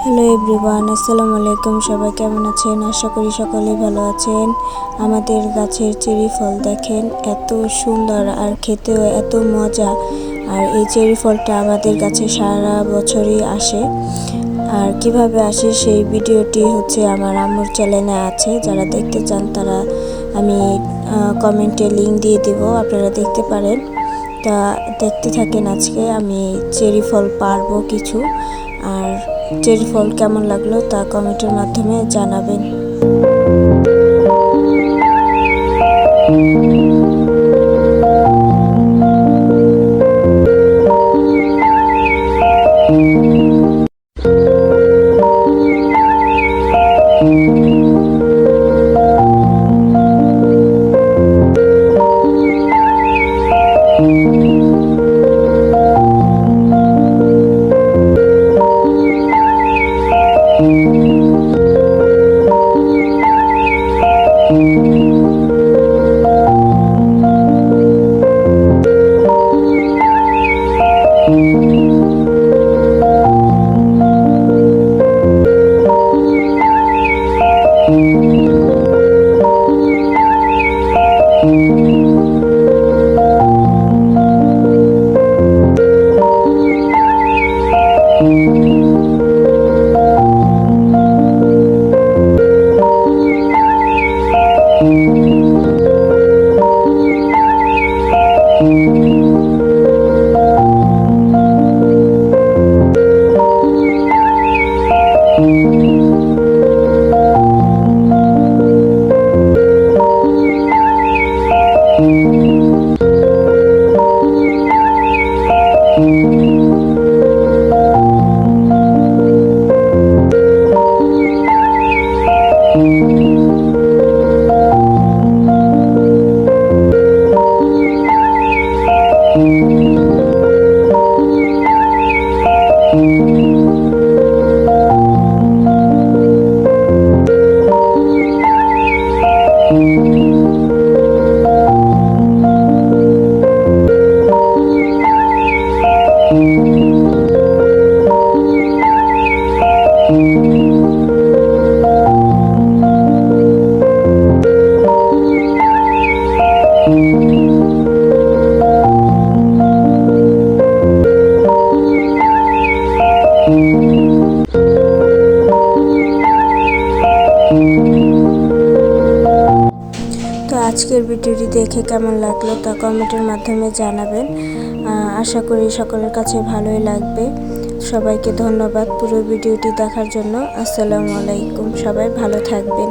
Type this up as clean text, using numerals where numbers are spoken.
Hello everyone, আসসালামু আলাইকুম। সবাই কেমন আছেন? আশা করি সকলেই ভালো আছেন। আমাদের গাছের চেরি ফল দেখেন, এত সুন্দর আর খেতেও এত মজা। আর এই চেরি ফলটা আমাদের গাছে সারা বছরই আসে। আর কিভাবে আসে সেই ভিডিওটি আমার আম্মুর চ্যানেলে আছে। যারা দেখতে চান তারা আমি কমেন্টে লিংক দিয়ে দিব, আপনারা দেখতে পারেন। তা দেখতে থাকেন। আজকে আমি চেরি ফল পারবো কিছু, আর চেরি ফল কেমন লাগলো তা কমেন্টের মাধ্যমে জানাবেন। তো আজকের ভিডিওটি দেখে কেমন লাগলো তা কমেন্টের মাধ্যমে জানাবেন। আশা করি সকলের কাছে ভালোই লাগবে। সবাইকে ধন্যবাদ পুরো ভিডিওটি দেখার জন্য। আসসালামু আলাইকুম। সবাই ভালো থাকবেন।